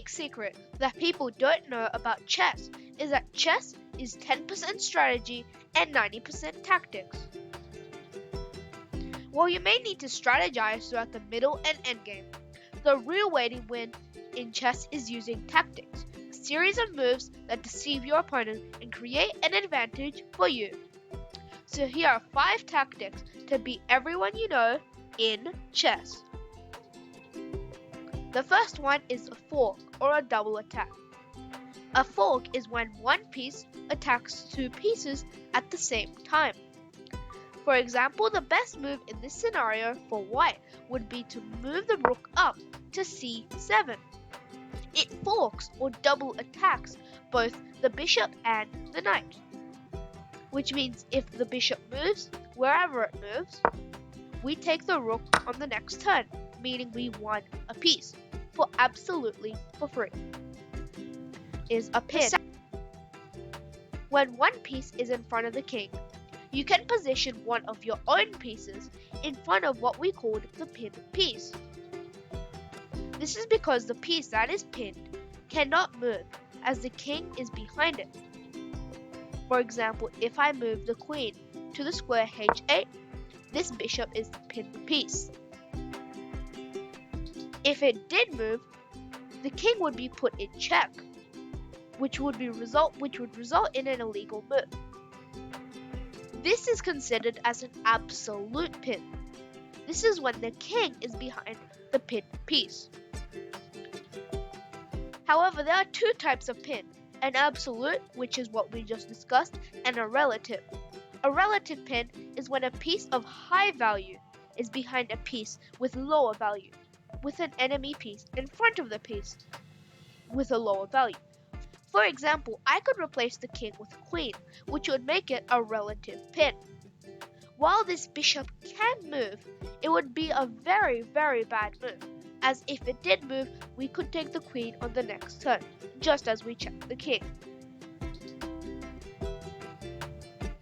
big secret that people don't know about chess is that chess is 10% strategy and 90% tactics. While you may need to strategize throughout the middle and endgame, the real way to win in chess is using tactics, a series of moves that deceive your opponent and create an advantage for you. So here are 5 tactics to beat everyone you know in chess. The first one is a fork or a double attack. A fork is when one piece attacks 2 pieces at the same time. For example, the best move in this scenario for white would be to move the rook up to c7. It forks or double attacks both the bishop and the knight, which means if the bishop moves, wherever it moves, we take the rook on the next turn, meaning we won a piece for absolutely for free. Is a pin. When one piece is in front of the king, you can position one of your own pieces in front of what we call the pinned piece. This is because the piece that is pinned cannot move as the king is behind it. For example, if I move the queen to the square h8, this bishop is the pinned piece. If it did move, the king would be put in check, which would result in an illegal move. This is considered as an absolute pin. This is when the king is behind the pinned piece. However, there are 2 types of pin, an absolute, which is what we just discussed, and a relative. A relative pin is when a piece of high value is behind a piece with lower value, with an enemy piece in front of the piece with a lower value. For example, I could replace the king with a queen, which would make it a relative pin. While this bishop can move, it would be a very, very bad move, as if it did move, we could take the queen on the next turn, just as we checked the king.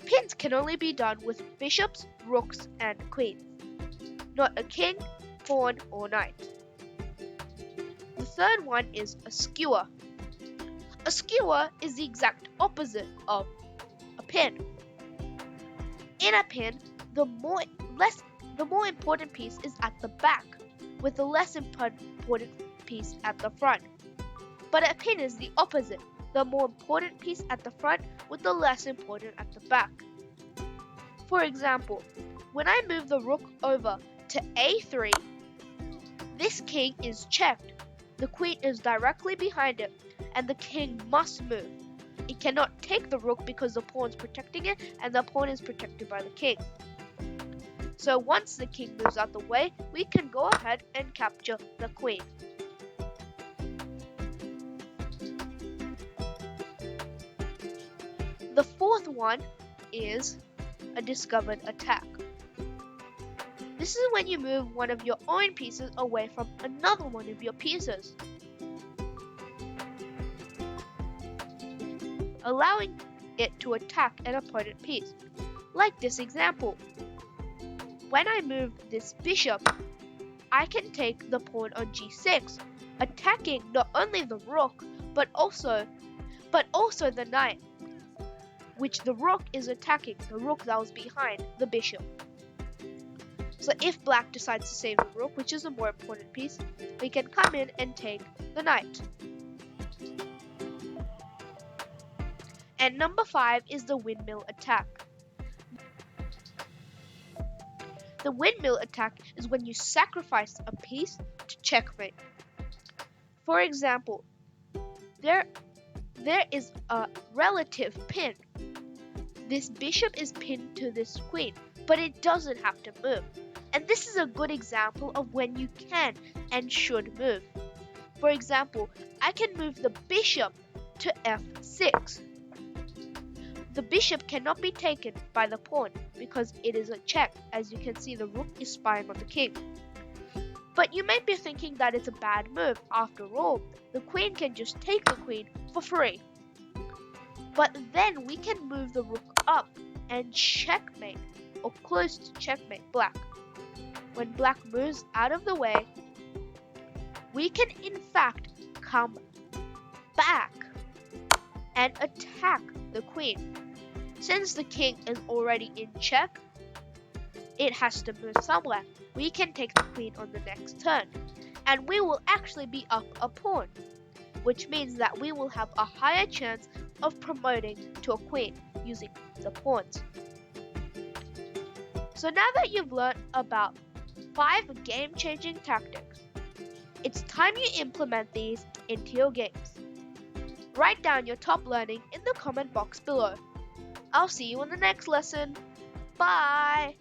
Pins can only be done with bishops, rooks, and queens, not a king, pawn, or knight. The third one is a skewer. A skewer is the exact opposite of a pin. In a pin, the more important piece is at the back, with the less important piece at the front. But a pin is the opposite, the more important piece at the front with the less important at the back. For example, when I move the rook over to a3, this king is checked. The queen is directly behind it, and the king must move. It cannot take the rook because the pawn is protecting it, and the pawn is protected by the king. So once the king moves out the way, we can go ahead and capture the queen. The fourth one is a discovered attack. This is when you move one of your own pieces away from another one of your pieces, allowing it to attack an opponent piece. Like this example. When I move this bishop, I can take the pawn on g6, attacking not only the rook, but also the knight, which the rook is attacking, the rook that was behind the bishop. So if black decides to save the rook, which is a more important piece, we can come in and take the knight. And number 5 is the windmill attack. The windmill attack is when you sacrifice a piece to checkmate. For example, there is a relative pin. This bishop is pinned to this queen, but it doesn't have to move. And this is a good example of when you can and should move. For example, I can move the bishop to f6. The bishop cannot be taken by the pawn because it is a check. As you can see, the rook is spying on the king. But you might be thinking that it's a bad move. After all, the queen can just take the queen for free. But then we can move the rook up and checkmate, or close to checkmate black. When black moves out of the way, we can in fact come back and attack the queen. Since the king is already in check, it has to move somewhere. We can take the queen on the next turn, and we will actually be up a pawn, which means that we will have a higher chance of promoting to a queen using the pawns. So now that you've learned about 5 game-changing tactics, it's time you implement these into your games. Write down your top learning in the comment box below. I'll see you in the next lesson. Bye!